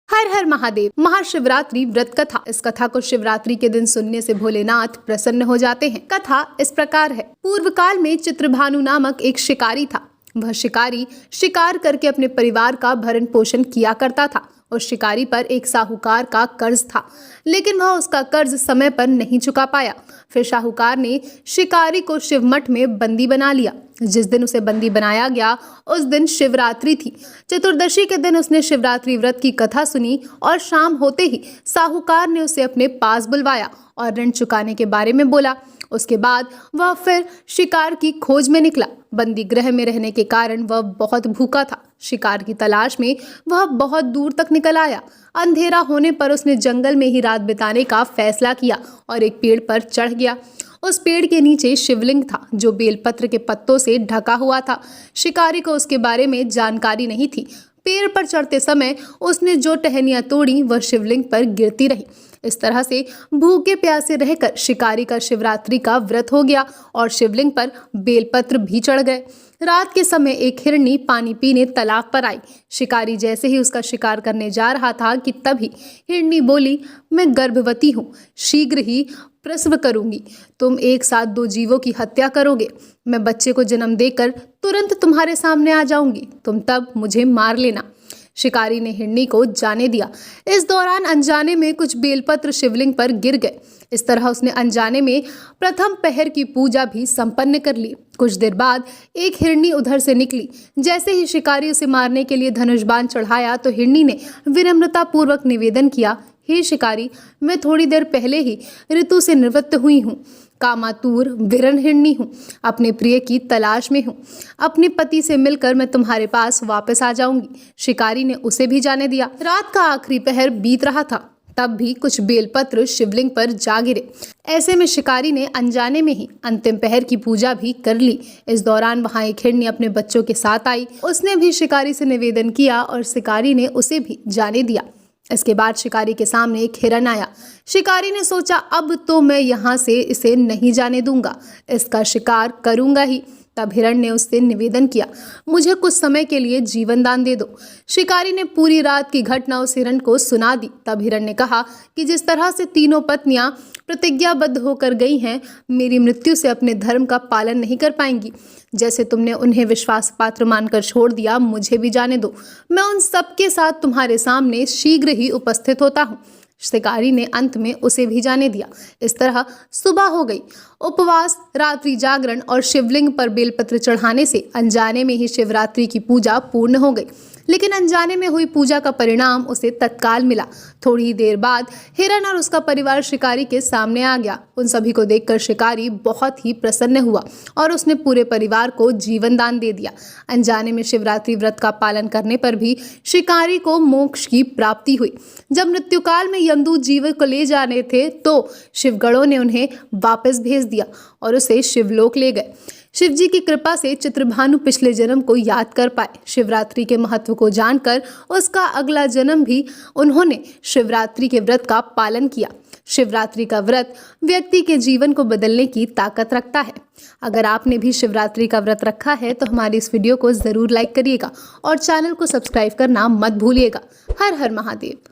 हर हर महादेव। महाशिवरात्रि व्रत कथा। इस कथा को शिवरात्रि के दिन सुनने से भोलेनाथ प्रसन्न हो जाते हैं। कथा इस प्रकार है। पूर्व काल में चित्रभानु नामक एक शिकारी था। वह शिकारी शिकार करके अपने परिवार का भरण पोषण किया करता था। उस शिकारी पर एक साहूकार का कर्ज था, लेकिन वह उसका कर्ज समय पर नहीं चुका पाया। फिर साहूकार ने शिकारी को शिवमठ में बंदी बना लिया। जिस दिन उसे बंदी बनाया गया उस दिन शिवरात्रि थी। चतुर्दशी के दिन उसने शिवरात्रि व्रत की कथा सुनी और शाम होते ही साहूकार ने उसे अपने पास बुलवाया और ऋण चुकाने के बारे में बोला। उसके बाद वह फिर शिकार की खोज में निकला। बंदी गृह में रहने के कारण वह बहुत भूखा था। शिकार की तलाश में वह बहुत दूर तक निकल आया। अंधेरा होने पर उसने जंगल में ही रात बिताने का फैसला किया और एक पेड़ पर चढ़ गया। उस पेड़ के नीचे शिवलिंग था जो बेलपत्र के पत्तों से ढका हुआ था। शिकारी को उसके बारे में जानकारी नहीं थी। पेड़ पर चढ़ते समय उसने जो टहनियां तोड़ी वह शिवलिंग पर गिरती रही। इस तरह से भूखे प्यासे रहकर शिकारी का शिवरात्रि का व्रत हो गया और शिवलिंग पर बेलपत्र भी चढ़ गए। रात के समय एक हिरनी पानी पीने तालाब पर आई। शिकारी जैसे ही उसका शिकार करने जा रहा था कि तभी हिरनी बोली, मैं गर्भवती हूँ, शीघ्र ही प्रसव करूंगी। तुम एक साथ दो जीवों की हत्या करोगे। मैं बच्चे को जन्म देकर तुरंत तुम्हारे सामने आ जाऊंगी। तुम तब मुझे मार लेना। शिकारी ने हिरनी को जाने दिया। इस दौरान अनजाने में कुछ बेलपत्र शिवलिंग पर गिर गए। इस तरह उसने अनजाने में प्रथम पहर की पूजा भी संपन्न कर ली। कुछ देर बाद एक हिरनी उधर से निकली। जैसे ही शिकारी उसे मारने के लिए धनुष बाण चढ़ाया तो हिरनी ने विनम्रता पूर्वक निवेदन किया, हे शिकारी, मैं थोड़ी देर पहले ही ऋतु से निवृत्त हुई हूँ। कामातुर विरन हिरनी हूँ। अपने प्रिय की तलाश में हूँ। अपने पति से मिलकर मैं तुम्हारे पास वापस आ जाऊंगी। शिकारी ने उसे भी जाने दिया। रात का आखिरी पहर बीत रहा था, तब भी कुछ बेलपत्र शिवलिंग पर जा गिरे। ऐसे में शिकारी ने अनजाने में ही अंतिम पहर की पूजा भी कर ली। इस दौरान वहां एक हिरनी अपने बच्चों के साथ आई। उसने भी शिकारी से निवेदन किया और शिकारी ने उसे भी जाने दिया। इसके बाद शिकारी के सामने एक हिरन आया। शिकारी ने सोचा, अब तो मैं यहाँ से इसे नहीं जाने दूंगा, इसका शिकार करूंगा ही। तब हिरण ने उससे निवेदन किया, मुझे कुछ समय के लिए जीवन दान दे दो। शिकारी ने पूरी रात की घटना उस हिरण को सुना दी। तब हिरण ने कहा कि जिस तरह से तीनों पत्नियां प्रतिज्ञाबद्ध होकर गई हैं, मेरी मृत्यु से अपने धर्म का पालन नहीं कर पाएंगी। जैसे तुमने उन्हें विश्वास पात्र मानकर छोड़ दिया, मुझे भी जाने दो। मैं उन सबके साथ तुम्हारे सामने शीघ्र ही उपस्थित होता हूँ। शिकारी ने अंत में उसे भी जाने दिया। इस तरह सुबह हो गई। उपवास, रात्रि जागरण और शिवलिंग पर बेलपत्र चढ़ाने से अनजाने में ही शिवरात्रि की पूजा पूर्ण हो गई। लेकिन अनजाने में हुई पूजा का परिणाम उसे तत्काल मिला। थोड़ी ही देर बाद हिरन और उसका परिवार शिकारी के सामने आ गया। उन सभी को देखकर शिकारी बहुत ही प्रसन्न हुआ और उसने पूरे परिवार को जीवन दान दे दिया। अनजाने में शिवरात्रि व्रत का पालन करने पर भी शिकारी को मोक्ष की प्राप्ति हुई। जब मृत्युकाल में यमदूत जीव को ले जाने थे तो शिवगणों ने उन्हें वापस भेज दिया और उसे शिवलोक ले गए। शिवजी की कृपा से चित्रभानु पिछले जन्म को याद कर पाए। शिवरात्रि के महत्व को जानकर उसका अगला जन्म भी उन्होंने शिवरात्रि के व्रत का पालन किया। शिवरात्रि का व्रत व्यक्ति के जीवन को बदलने की ताकत रखता है। अगर आपने भी शिवरात्रि का व्रत रखा है तो हमारी इस वीडियो को जरूर लाइक करिएगा और चैनल को सब्सक्राइब करना मत भूलिएगा। हर हर महादेव।